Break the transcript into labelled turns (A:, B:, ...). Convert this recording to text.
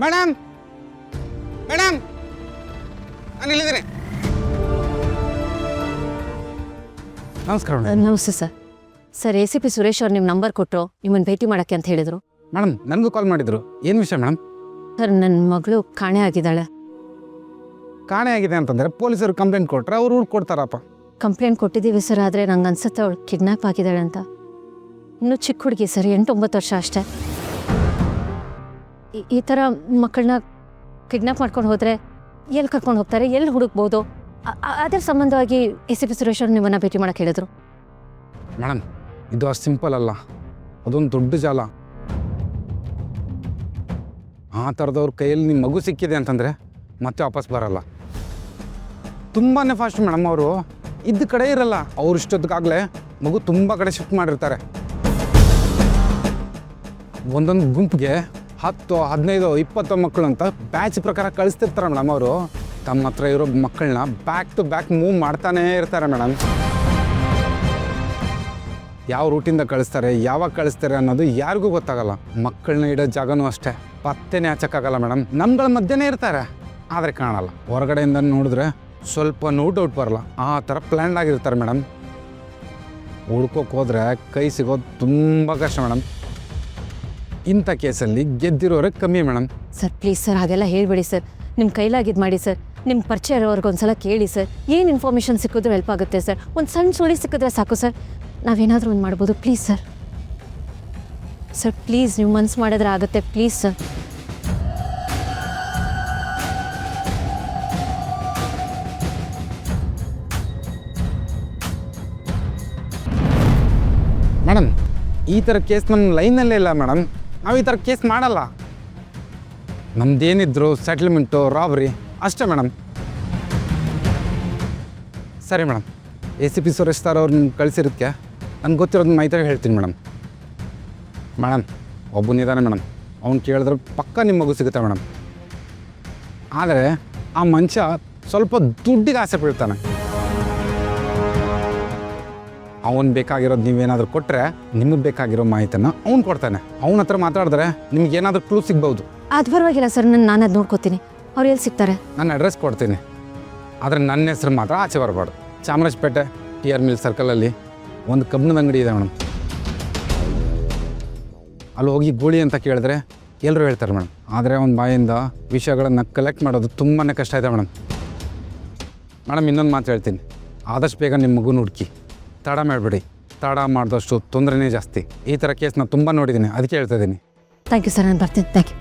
A: Madam madam ನಾನು ಇಲ್ಲಿದ್ದೀನಿ. ನಮಸ್ಕಾರ madam.
B: ನಮಸ್ತೆ ಸರ್. ಸರ್ ACP ಸುರೇಶ್ ಅವ್ರು ನಿಮ್ಮ ನಂಬರ್ ಕೊಟ್ಟರು ನಿಮ್ಮನ್ನು ಭೇಟಿ ಮಾಡೋಕ್ಕೆ ಅಂತ ಹೇಳಿದರು.
A: ಮೇಡಮ್ ನನಗೂ ಕಾಲ್ ಮಾಡಿದ್ರು. ಏನು ವಿಷಯ ಮೇಡಮ್?
B: ಸರ್ ನನ್ನ ಮಗಳು ಕಾಣೆ ಆಗಿದ್ದಾಳೆ.
A: ಕಾಣೆ ಆಗಿದೆ ಅಂತಂದರೆ ಪೊಲೀಸರು ಕಂಪ್ಲೇಂಟ್ ಕೊಟ್ಟರೆ ಅವ್ರು ಊರು ಕೊಡ್ತಾರಪ್ಪ.
B: ಕಂಪ್ಲೇಂಟ್ ಕೊಟ್ಟಿದ್ದೀವಿ ಸರ್, ಆದರೆ ನಂಗೆ ಅನ್ಸುತ್ತೆ ಅವಳು ಕಿಡ್ನ್ಯಾಪ್ ಆಗಿದ್ದಾಳೆ ಅಂತ. ಇನ್ನೂ ಚಿಕ್ಕ ಹುಡುಗಿ ಸರ್, 8-9 ವರ್ಷ ಅಷ್ಟೇ. ಈ ಥರ ಮಕ್ಕಳನ್ನ ಕಿಡ್ನ್ಯಾಪ್ ಮಾಡ್ಕೊಂಡು ಹೋದರೆ ಎಲ್ಲಿ ಕರ್ಕೊಂಡು ಹೋಗ್ತಾರೆ, ಎಲ್ಲಿ ಹುಡುಕ್ಬೋದು? ಅದರ ಸಂಬಂಧವಾಗಿ ACP ಸುರೇಶ್ ಅವ್ರು ನಿಮ್ಮನ್ನು ಭೇಟಿ ಮಾಡೋಕ್ಕೆ ಹೇಳಿದರು.
A: ಮೇಡಮ್ ಇದು ಅಷ್ಟು ಸಿಂಪಲ್ ಅಲ್ಲ, ಅದೊಂದು ದೊಡ್ಡ ಜಾಲ. ಆ ಥರದವ್ರ ಕೈಯಲ್ಲಿ ನಿಮ್ಮ ಮಗು ಸಿಕ್ಕಿದೆ ಅಂತಂದರೆ ಮತ್ತೆ ವಾಪಸ್ ಬರಲ್ಲ. ತುಂಬಾ ಫಾಸ್ಟ್ ಮೇಡಮ್. ಅವರು ಇದ್ದ ಕಡೆ ಇರಲ್ಲ. ಅವ್ರು ಇಷ್ಟೊತ್ತಿಗಾಗಲೇ ಮಗು ತುಂಬ ಕಡೆ ಶಿಫ್ಟ್ ಮಾಡಿರ್ತಾರೆ. ಒಂದೊಂದು ಗುಂಪಿಗೆ 10, 15, 20 ಮಕ್ಕಳು ಅಂತ ಬ್ಯಾಚ್ ಪ್ರಕಾರ ಕಳಿಸ್ತಿರ್ತಾರೆ ಮೇಡಮ್. ಅವರು ತಮ್ಮ ಹತ್ರ ಇರೋ ಮಕ್ಕಳನ್ನ ಬ್ಯಾಕ್ ಟು ಬ್ಯಾಕ್ ಮೂವ್ ಮಾಡ್ತಾನೇ ಇರ್ತಾರೆ ಮೇಡಮ್. ಯಾವ ರೂಟಿಂದ ಕಳಿಸ್ತಾರೆ, ಯಾವಾಗ ಕಳಿಸ್ತಾರೆ ಅನ್ನೋದು ಯಾರಿಗೂ ಗೊತ್ತಾಗಲ್ಲ. ಮಕ್ಕಳನ್ನ ಇಡೋ ಜಾಗನೂ ಅಷ್ಟೇ ಪತ್ತೆನೇ ಹಚ್ಚಕ್ಕಾಗಲ್ಲ ಮೇಡಮ್. ನಮ್ಗಳ ಮಧ್ಯೆನೇ ಇರ್ತಾರೆ, ಆದರೆ ಕಾಣಲ್ಲ. ಹೊರಗಡೆಯಿಂದ ನೋಡಿದ್ರೆ ಸ್ವಲ್ಪ ಡೌಟ್ ಬರಲ್ಲ. ಆ ಥರ ಪ್ಲ್ಯಾನ್ ಆಗಿರ್ತಾರೆ ಮೇಡಮ್. ಹುಡ್ಕೋಕೆ ಹೋದರೆ ಕೈ ಸಿಗೋದು ತುಂಬ ಕಷ್ಟ ಮೇಡಮ್. ಇಂಥ ಕೇಸಲ್ಲಿ ಗೆದ್ದಿರೋರೇ ಕಮ್ಮಿ ಮೇಡಮ್.
B: ಸರ್ ಪ್ಲೀಸ್ ಸರ್, ಹಾಗೆಲ್ಲ ಹೇಳ್ಬೇಡಿ ಸರ್. ನಿಮ್ಮ ಕೈಲಾಗಿದ್ದು ಮಾಡಿ ಸರ್. ನಿಮ್ಮ ಪರಿಚಯ ಇರೋರ್ಗೆ ಒಂದು ಸಲ ಕೇಳಿ ಸರ್. ಏನು ಇನ್ಫಾರ್ಮೇಷನ್ ಸಿಕ್ಕಿದ್ರೂ ಹೆಲ್ಪ್ ಆಗುತ್ತೆ ಸರ್. ಒಂದು ಸಣ್ಣ ಸುಳಿ ಸಿಕ್ಕಿದ್ರೆ ಸಾಕು ಸರ್. ನಾವೇನಾದರೂ ಒಂದು ಮಾಡ್ಬೋದು. Please sir. ಸರ್ ಪ್ಲೀಸ್, ನೀವು ಮನ್ಸು ಮಾಡಿದ್ರೆ ಆಗುತ್ತೆ. Please sir.
A: ಮೇಡಮ್ ಈ ಥರ ಕೇಸ್ ನಮ್ಮ ಲೈನಲ್ಲೇ ಇಲ್ಲ ಮೇಡಮ್. ನಾವು ಈ ಥರ ಕೇಸ್ ಮಾಡಲ್ಲ. ನಮ್ದೇನಿದ್ರು ಸೆಟ್ಲ್ಮೆಂಟು, ರಾಬರಿ ಅಷ್ಟೇ ಮೇಡಮ್. ಸರಿ ಮೇಡಮ್, ACP ಸುರೇಶ್ ಸರ್ ಅವ್ರು ನಿಮ್ಗೆ ಕಳಿಸಿರೋದಕ್ಕೆ ನನಗೆ ಗೊತ್ತಿರೋದು ಮಾಹಿತಿ ಹೇಳ್ತೀನಿ ಮೇಡಮ್. ಮೇಡಮ್ ಒಬ್ಬನಿದ್ದಾನೆ ಮೇಡಮ್, ಅವ್ನು ಕೇಳಿದ್ರೆ ಪಕ್ಕ ನಿಮ್ಮ ಮಗು ಸಿಗುತ್ತೆ ಮೇಡಮ್. ಆದರೆ ಆ ಮನುಷ್ಯ ಸ್ವಲ್ಪ ದುಡ್ಡಿಗೆ ಆಸೆ ಬೀಳ್ತಾನೆ. ಅವನು ಬೇಕಾಗಿರೋದು ನೀವೇನಾದರೂ ಕೊಟ್ಟರೆ ನಿಮಗೆ ಬೇಕಾಗಿರೋ ಮಾಹಿತಿನ ಅವ್ನು ಕೊಡ್ತಾನೆ. ಅವನ ಹತ್ರ ಮಾತಾಡಿದ್ರೆ ನಿಮ್ಗೆ ಏನಾದರೂ ಕ್ಲೂ ಸಿಗ್ಬೋದು.
B: ಅದು ಪರವಾಗಿಲ್ಲ ಸರ್, ನಾನು ಅದು ನೋಡ್ಕೋತೀನಿ. ಅವ್ರು ಎಲ್ಲಿ ಸಿಗ್ತಾರೆ?
A: ನಾನು ಅಡ್ರೆಸ್ ಕೊಡ್ತೀನಿ, ಆದರೆ ನನ್ನ ಹೆಸರು ಮಾತ್ರ ಆಚೆ ಬರಬಾರ್ದು. ಚಾಮರಾಜಪೇಟೆ TR ಮಿಲ್ ಸರ್ಕಲಲ್ಲಿ ಒಂದು ಕಬ್ಬಿಣದ ಅಂಗಡಿ ಇದೆ ಮೇಡಮ್. ಅಲ್ಲಿ ಹೋಗಿ ಗೂಳಿ ಅಂತ ಕೇಳಿದ್ರೆ ಎಲ್ಲರೂ ಹೇಳ್ತಾರೆ ಮೇಡಮ್. ಆದರೆ ಅವ್ನ ಬಾಯಿಂದ ವಿಷಯಗಳನ್ನು ಕಲೆಕ್ಟ್ ಮಾಡೋದು ತುಂಬಾ ಕಷ್ಟ ಇದೆ ಮೇಡಮ್. ಮೇಡಮ್ ಇನ್ನೊಂದು ಮಾತು ಹೇಳ್ತೀನಿ, ಆದಷ್ಟು ಬೇಗ ನಿಮ್ಮ ಮಗುನ ಹುಡುಕಿ. ತಡ ಮಾಡಬೇಡಿ. ತಡ ಮಾಡಿದಷ್ಟು ತೊಂದರೆನೇ ಜಾಸ್ತಿ. ಈ ಥರ ಕೇಸ್ನ ತುಂಬ ನೋಡಿದ್ದೀನಿ, ಅದಕ್ಕೆ ಹೇಳ್ತಾ ಇದ್ದೀನಿ.
B: ಥ್ಯಾಂಕ್ ಯು ಸರ್, ನಾನು ಬರ್ತೀನಿ. Thank you.